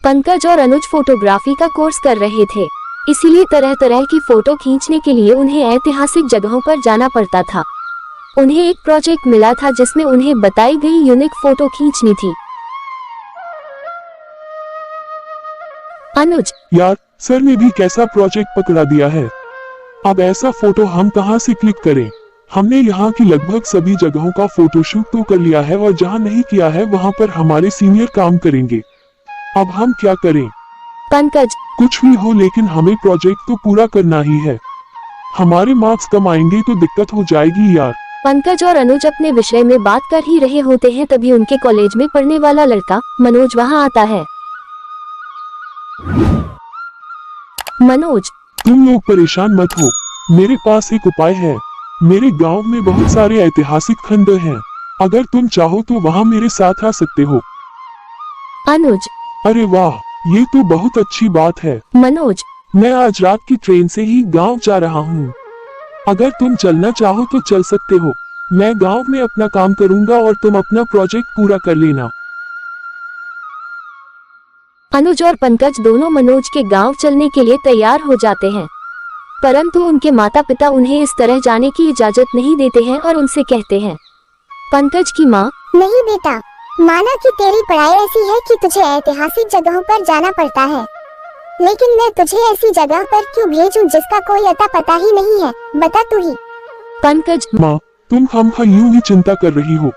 पंकज और अनुज फोटोग्राफी का कोर्स कर रहे थे, इसीलिए तरह तरह की फोटो खींचने के लिए उन्हें ऐतिहासिक जगहों पर जाना पड़ता था। उन्हें एक प्रोजेक्ट मिला था जिसमें उन्हें बताई गई यूनिक फोटो खींचनी थी। अनुज, यार सर ने भी कैसा प्रोजेक्ट पकड़ा दिया है। अब ऐसा फोटो हम कहाँ से क्लिक करें? हमने यहाँ की लगभग सभी जगहों का फोटोशूट तो कर लिया है और जहाँ नहीं किया है वहाँ पर हमारे सीनियर काम करेंगे। अब हम क्या करें? पंकज, कुछ भी हो लेकिन हमें प्रोजेक्ट तो पूरा करना ही है। हमारे मार्क्स कम आएंगे तो दिक्कत हो जाएगी यार। पंकज और अनुज अपने विषय में बात कर ही रहे होते हैं, तभी उनके कॉलेज में पढ़ने वाला लड़का मनोज वहां आता है। मनोज, तुम लोग परेशान मत हो, मेरे पास एक उपाय है। मेरे गांव में बहुत सारे ऐतिहासिक खंडर हैं। अगर तुम चाहो तो वहां मेरे साथ आ सकते हो। अनुज, अरे वाह, ये तो बहुत अच्छी बात है। मनोज, मैं आज रात की ट्रेन से ही गांव जा रहा हूँ। अगर तुम चलना चाहो तो चल सकते हो। मैं गांव में अपना काम करूंगा और तुम अपना प्रोजेक्ट पूरा कर लेना। अनुज और पंकज दोनों मनोज के गांव चलने के लिए तैयार हो जाते हैं, परंतु उनके माता पिता उन्हें इस तरह जाने की इजाजत नहीं देते हैं और उनसे कहते हैं। पंकज की माँ, नहीं बेटा, माना कि तेरी पढ़ाई ऐसी है कि तुझे ऐतिहासिक जगहों पर जाना पड़ता है, लेकिन मैं तुझे ऐसी जगह पर क्यों भेजूं जिसका कोई अता पता ही नहीं है? बता तू ही। पंकज, माँ तुम खामखा यूं ही चिंता कर रही हो।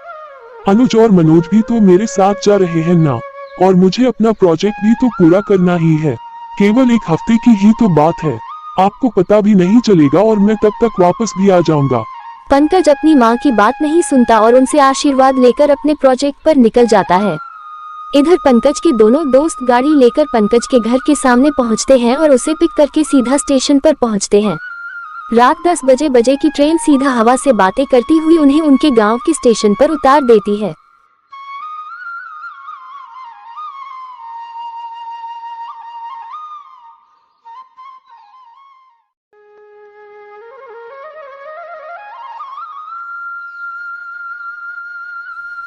अनुज और मनोज भी तो मेरे साथ जा रहे हैं ना, और मुझे अपना प्रोजेक्ट भी तो पूरा करना ही है। केवल एक हफ्ते की ही तो बात है, आपको पता भी नहीं चलेगा और मैं तब तक वापस भी आ जाऊंगा। पंकज अपनी माँ की बात नहीं सुनता और उनसे आशीर्वाद लेकर अपने प्रोजेक्ट पर निकल जाता है। इधर पंकज के दोनों दोस्त गाड़ी लेकर पंकज के घर के सामने पहुंचते हैं और उसे पिक करके सीधा स्टेशन पर पहुंचते हैं। रात 10 बजे की ट्रेन सीधा हवा से बातें करती हुई उन्हें उनके गांव के स्टेशन पर उतार देती है।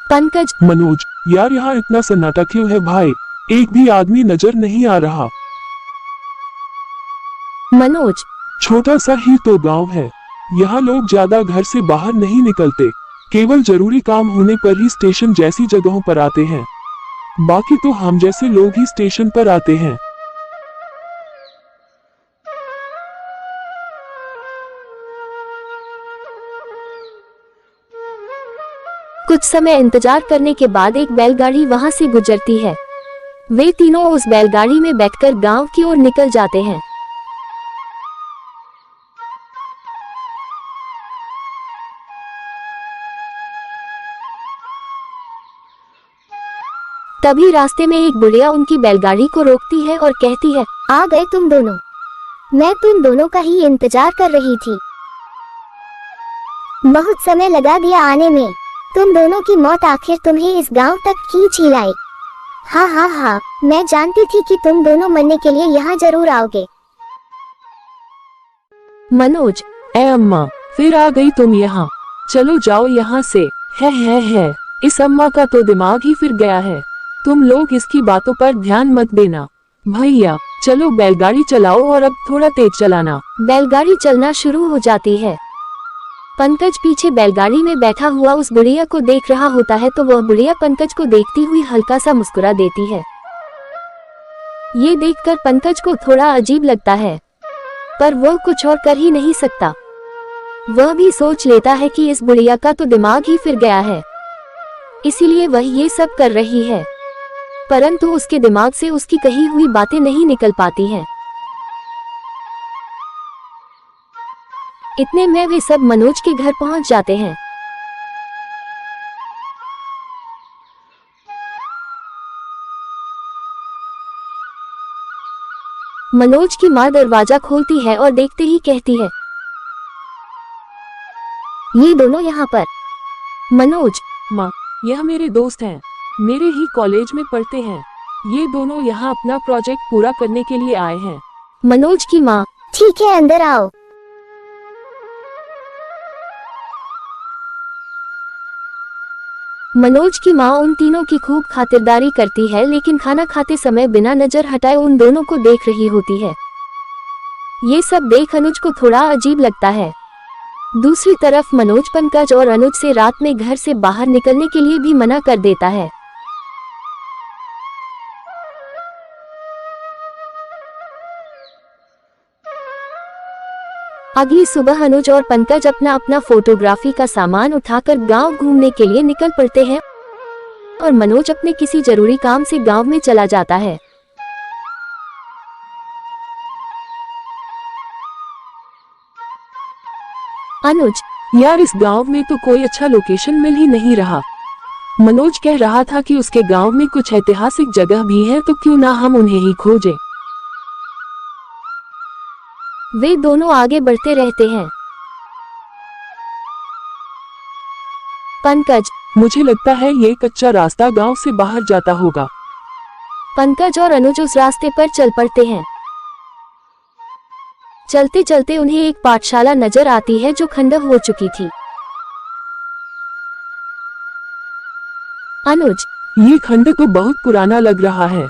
पंकज, मनोज, यार यहाँ इतना सन्नाटा क्यों है भाई? एक भी आदमी नजर नहीं आ रहा। मनोज, छोटा सा ही तो गांव है, यहाँ लोग ज्यादा घर से बाहर नहीं निकलते। केवल जरूरी काम होने पर ही स्टेशन जैसी जगहों पर आते हैं। बाकी तो हम जैसे लोग ही स्टेशन पर आते हैं। कुछ समय इंतजार करने के बाद एक बैलगाड़ी वहां से गुजरती है। वे तीनों उस बैलगाड़ी में बैठकर गांव की ओर निकल जाते हैं। तभी रास्ते में एक बुढ़िया उनकी बैलगाड़ी को रोकती है और कहती है, आ गए तुम दोनों, मैं तुम दोनों का ही इंतजार कर रही थी। बहुत समय लगा दिया आने में, तुम दोनों की मौत आखिर तुम्हें इस गांव तक खींच ही लाई। हाँ, मैं जानती थी कि तुम दोनों मरने के लिए यहाँ जरूर आओगे। मनोज, ए अम्मा, फिर आ गई तुम यहाँ। चलो जाओ यहाँ से। है इस अम्मा का तो दिमाग ही फिर गया है। तुम लोग इसकी बातों पर ध्यान मत देना। भैया चलो बैलगाड़ी चलाओ और अब थोड़ा तेज चलाना। बैलगाड़ी चलना शुरू हो जाती है। पंकज पीछे बैलगाड़ी में बैठा हुआ उस बुढ़िया को देख रहा होता है तो वह बुढ़िया पंकज को देखती हुई हल्का सा मुस्कुरा देती है। ये देखकर पंकज को थोड़ा अजीब लगता है, पर वह कुछ और कर ही नहीं सकता। वह भी सोच लेता है कि इस बुढ़िया का तो दिमाग ही फिर गया है, इसीलिए वह ये सब कर रही है, परंतु उसके दिमाग से उसकी कही हुई बातें नहीं निकल पाती हैं। इतने में वे सब मनोज के घर पहुंच जाते हैं। मनोज की माँ दरवाजा खोलती है और देखते ही कहती है, ये दोनों यहाँ पर। मनोज, माँ यह मेरे दोस्त हैं, मेरे ही कॉलेज में पढ़ते हैं। ये दोनों यहाँ अपना प्रोजेक्ट पूरा करने के लिए आए हैं। मनोज की माँ, ठीक है अंदर आओ। मनोज की माँ उन तीनों की खूब खातिरदारी करती है, लेकिन खाना खाते समय बिना नजर हटाए उन दोनों को देख रही होती है। ये सब देख अनुज को थोड़ा अजीब लगता है। दूसरी तरफ मनोज पंकज और अनुज से रात में घर से बाहर निकलने के लिए भी मना कर देता है। अगली सुबह अनुज और पंकज अपना अपना फोटोग्राफी का सामान उठाकर गांव घूमने के लिए निकल पड़ते हैं और मनोज अपने किसी जरूरी काम से गांव में चला जाता है। अनुज, यार इस गांव में तो कोई अच्छा लोकेशन मिल ही नहीं रहा। मनोज कह रहा था कि उसके गांव में कुछ ऐतिहासिक जगह भी है, तो क्यों ना हम उन्हें ही खोजें। वे दोनों आगे बढ़ते रहते हैं। पंकज, मुझे लगता है ये कच्चा रास्ता गांव से बाहर जाता होगा। पंकज और अनुज उस रास्ते पर चल पड़ते हैं। चलते चलते उन्हें एक पाठशाला नजर आती है जो खंडर हो चुकी थी। अनुज, ये खंडर तो बहुत पुराना लग रहा है,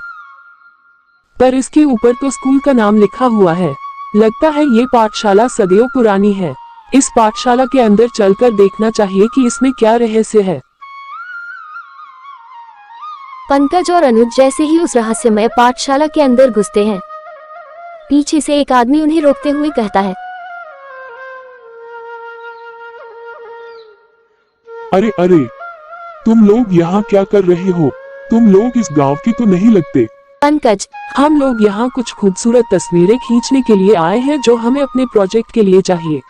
पर इसके ऊपर तो स्कूल का नाम लिखा हुआ है। लगता है ये पाठशाला सदियों पुरानी है। इस पाठशाला के अंदर चलकर देखना चाहिए कि इसमें क्या रहस्य है। पंकज और अनुज जैसे ही उस रहस्यमय पाठशाला के अंदर घुसते हैं, पीछे से एक आदमी उन्हें रोकते हुए कहता है, अरे अरे, तुम लोग यहाँ क्या कर रहे हो? तुम लोग इस गांव की तो नहीं लगते। पंकज, हम लोग यहाँ कुछ खूबसूरत तस्वीरें खींचने के लिए आए हैं जो हमें अपने प्रोजेक्ट के लिए चाहिए।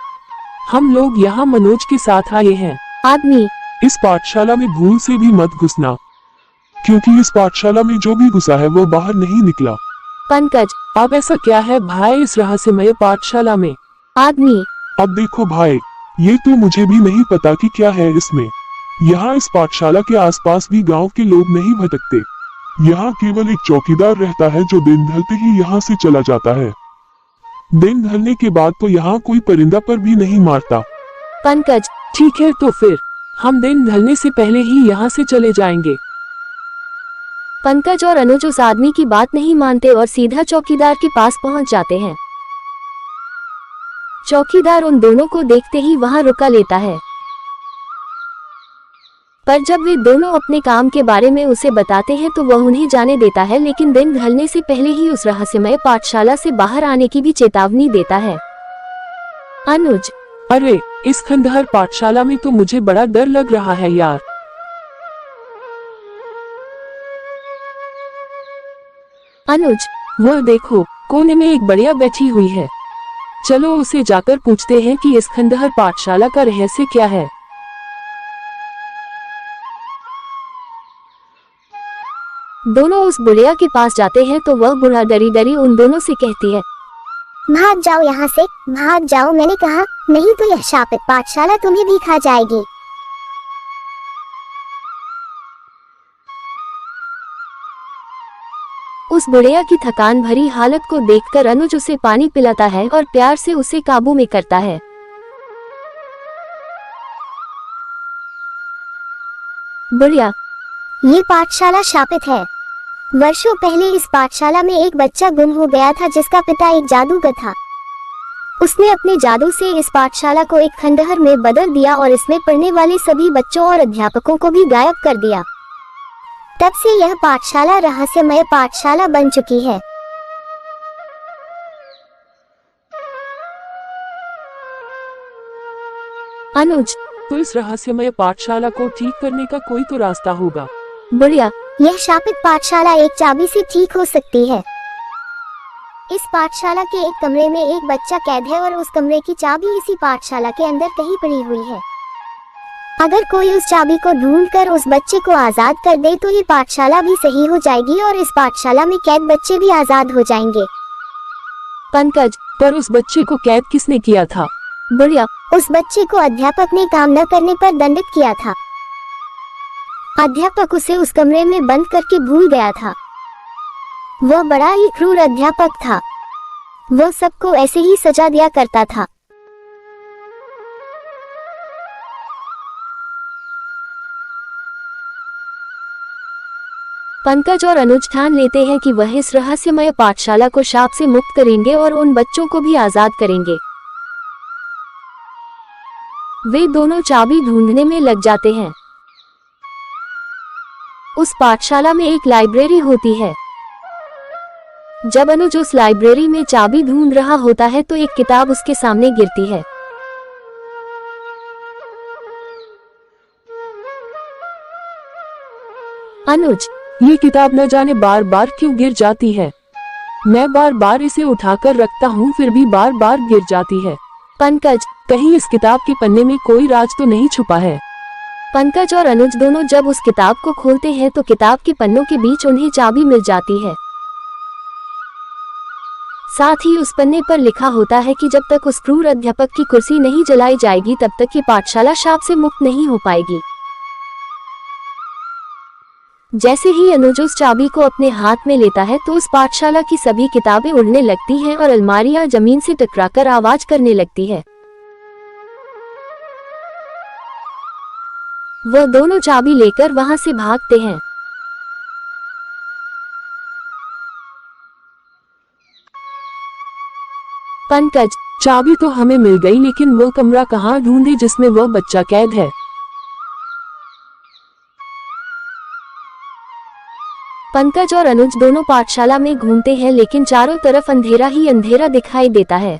हम लोग यहाँ मनोज के साथ आए हैं। आदमी, इस पाठशाला में भूल से भी मत घुसना, क्योंकि इस पाठशाला में जो भी घुसा है वो बाहर नहीं निकला। पंकज, अब ऐसा क्या है भाई इस रहस्यमय पाठशाला में? आदमी, अब देखो भाई, ये तो मुझे भी नहीं पता कि क्या है इसमें। यहाँ इस पाठशाला के आसपास भी गांव के लोग नहीं भटकते। यहाँ केवल एक चौकीदार रहता है जो दिन ढलते ही यहाँ से चला जाता है। दिन ढलने के बाद तो यहाँ कोई परिंदा पर भी नहीं मारता। पंकज, ठीक है, तो फिर हम दिन ढलने से पहले ही यहाँ से चले जाएंगे। पंकज और अनुज उस आदमी की बात नहीं मानते और सीधा चौकीदार के पास पहुंच जाते हैं। चौकीदार उन दोनों को देखते ही वहां रुका लेता है, पर जब वे दोनों अपने काम के बारे में उसे बताते हैं तो वह उन्हें जाने देता है, लेकिन दिन ढलने से पहले ही उस रहस्यमय पाठशाला से बाहर आने की भी चेतावनी देता है। अनुज, अरे इस खंडहर पाठशाला में तो मुझे बड़ा डर लग रहा है यार। अनुज, वह देखो, कोने में एक बढ़िया बैठी हुई है। चलो उसे जाकर पूछते हैं कि इस खंडहर पाठशाला का रहस्य क्या है। दोनों उस बुढ़िया के पास जाते हैं तो वह बुढ़ा डरी डरी उन दोनों से कहती है, भाग जाओ यहाँ से, भाग जाओ मैंने कहा, नहीं तो यह शापित पाठशाला तुम्हें भी खा जाएगी। उस बुढ़िया की थकान भरी हालत को देखकर अनुज उसे पानी पिलाता है और प्यार से उसे काबू में करता है। बुढ़िया, ये पाठशाला शापित है। वर्षों पहले इस पाठशाला में एक बच्चा गुम हो गया था जिसका पिता एक जादूगर था। उसने अपने जादू से इस पाठशाला को एक खंडहर में बदल दिया और इसमें पढ़ने वाले सभी बच्चों और अध्यापकों को भी गायब कर दिया। तब से यह पाठशाला रहस्यमय पाठशाला बन चुकी है। अनुज, तो इस रहस्यमय पाठशाला को ठीक करने का कोई तो रास्ता होगा। बुढ़िया, यह शापित पाठशाला एक चाबी से ठीक हो सकती है। इस पाठशाला के एक कमरे में एक बच्चा कैद है और उस कमरे की चाबी इसी पाठशाला के अंदर कहीं पड़ी हुई है। अगर कोई उस चाबी को ढूंढकर उस बच्चे को आजाद कर दे तो ये पाठशाला भी सही हो जाएगी और इस पाठशाला में कैद बच्चे भी आजाद हो जाएंगे। पंकज, पर उस बच्चे को कैद किसने किया था? बुढ़िया, उस बच्चे को अध्यापक ने काम न करने पर दंडित किया था। अध्यापक उसे उस कमरे में बंद करके भूल गया था। वह बड़ा ही क्रूर अध्यापक था। वह सबको ऐसे ही सजा दिया करता था। पंकज और अनुज ठान लेते हैं कि वह इस रहस्यमय पाठशाला को शाप से मुक्त करेंगे और उन बच्चों को भी आजाद करेंगे। वे दोनों चाबी ढूंढने में लग जाते हैं। उस पाठशाला में एक लाइब्रेरी होती है। जब अनुज उस लाइब्रेरी में चाबी ढूंढ रहा होता है तो एक किताब उसके सामने गिरती है। अनुज, ये किताब न जाने बार बार क्यों गिर जाती है। मैं बार बार इसे उठाकर रखता हूँ फिर भी बार बार गिर जाती है। पंकज, कहीं इस किताब के पन्ने में कोई राज तो नहीं छुपा है। पंकज और अनुज दोनों जब उस किताब को खोलते हैं तो किताब के पन्नों के बीच उन्हें चाबी मिल जाती है। साथ ही उस पन्ने पर लिखा होता है कि जब तक उस क्रूर अध्यापक की कुर्सी नहीं जलाई जाएगी तब तक ये पाठशाला शाप से मुक्त नहीं हो पाएगी। जैसे ही अनुज उस चाबी को अपने हाथ में लेता है तो उस पाठशाला की सभी किताबें उड़ने लगती हैं और अलमारियां जमीन से टकराकर आवाज करने लगती है। वह दोनों चाबी लेकर वहां से भागते हैं। पंकज, चाबी तो हमें मिल गई लेकिन वो कमरा कहाँ ढूंढे जिसमें वह बच्चा कैद है। पंकज और अनुज दोनों पाठशाला में घूमते हैं लेकिन चारों तरफ अंधेरा ही अंधेरा दिखाई देता है।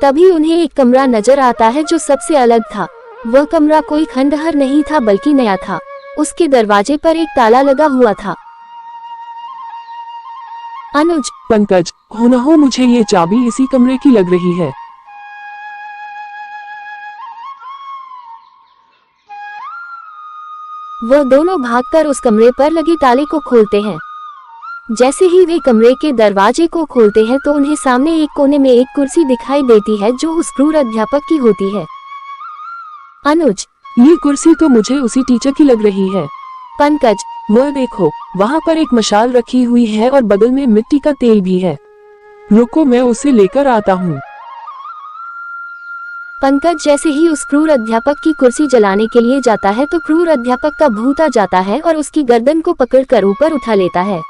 तभी उन्हें एक कमरा नजर आता है जो सबसे अलग था। वह कमरा कोई खंडहर नहीं था बल्कि नया था। उसके दरवाजे पर एक ताला लगा हुआ था। अनुज, पंकज, हो न हो मुझे ये चाबी इसी कमरे की लग रही है। वह दोनों भागकर उस कमरे पर लगे ताले को खोलते हैं। जैसे ही वे कमरे के दरवाजे को खोलते हैं तो उन्हें सामने एक कोने में एक कुर्सी दिखाई देती है जो उस क्रूर अध्यापक की होती है। अनुज, ये कुर्सी तो मुझे उसी टीचर की लग रही है। पंकज, वह देखो, वहाँ पर एक मशाल रखी हुई है और बगल में मिट्टी का तेल भी है। रुको मैं उसे लेकर आता हूँ। पंकज जैसे ही उस क्रूर अध्यापक की कुर्सी जलाने के लिए जाता है तो क्रूर अध्यापक का भूत आ जाता है और उसकी गर्दन को पकड़कर ऊपर उठा लेता है।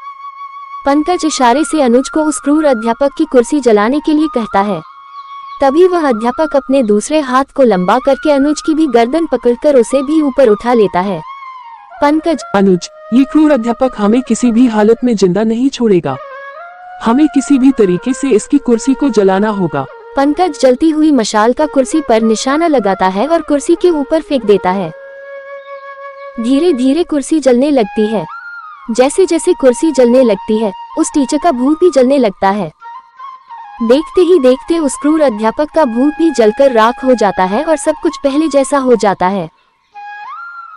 पंकज इशारे से अनुज को उस क्रूर अध्यापक की कुर्सी जलाने के लिए कहता है। तभी वह अध्यापक अपने दूसरे हाथ को लंबा करके अनुज की भी गर्दन पकड़कर उसे भी ऊपर उठा लेता है। पंकज, अनुज, ये क्रूर अध्यापक हमें किसी भी हालत में जिंदा नहीं छोड़ेगा। हमें किसी भी तरीके से इसकी कुर्सी को जलाना होगा। पंकज जलती हुई मशाल का कुर्सी पर निशाना लगाता है और कुर्सी के ऊपर फेंक देता है। धीरे धीरे कुर्सी जलने लगती है। जैसे जैसे कुर्सी जलने लगती है उस टीचर का भूत भी जलने लगता है। देखते ही देखते उस क्रूर अध्यापक का भूत भी जलकर राख हो जाता है और सब कुछ पहले जैसा हो जाता है।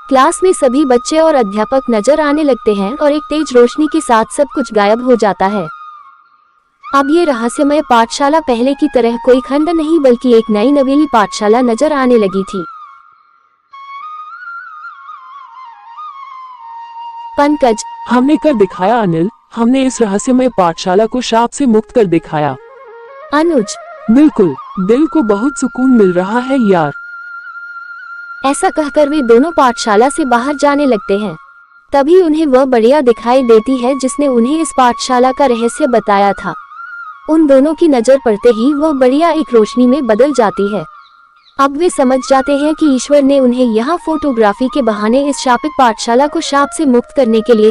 क्लास में सभी बच्चे और अध्यापक नजर आने लगते हैं और एक तेज रोशनी के साथ सब कुछ गायब हो जाता है। अब ये रहस्यमय पाठशाला पहले की तरह कोई खंड नहीं बल्कि एक नई नवेली पाठशाला नजर आने लगी थी। पंकज, हमने कर दिखाया अनिल, हमने इस रहस्यमय पाठशाला को शाप से मुक्त कर दिखाया। अनुज, बिल्कुल, दिल को बहुत सुकून मिल रहा है यार। ऐसा कहकर वे दोनों पाठशाला से बाहर जाने लगते हैं। तभी उन्हें वह बढ़िया दिखाई देती है जिसने उन्हें इस पाठशाला का रहस्य बताया था। उन दोनों की नजर पड़ते ही वह बढ़िया एक रोशनी में बदल जाती है। अब वे समझ जाते हैं कि ईश्वर ने उन्हें यहाँ फोटोग्राफी के बहाने इस शापित पाठशाला को शाप से मुक्त करने के लिए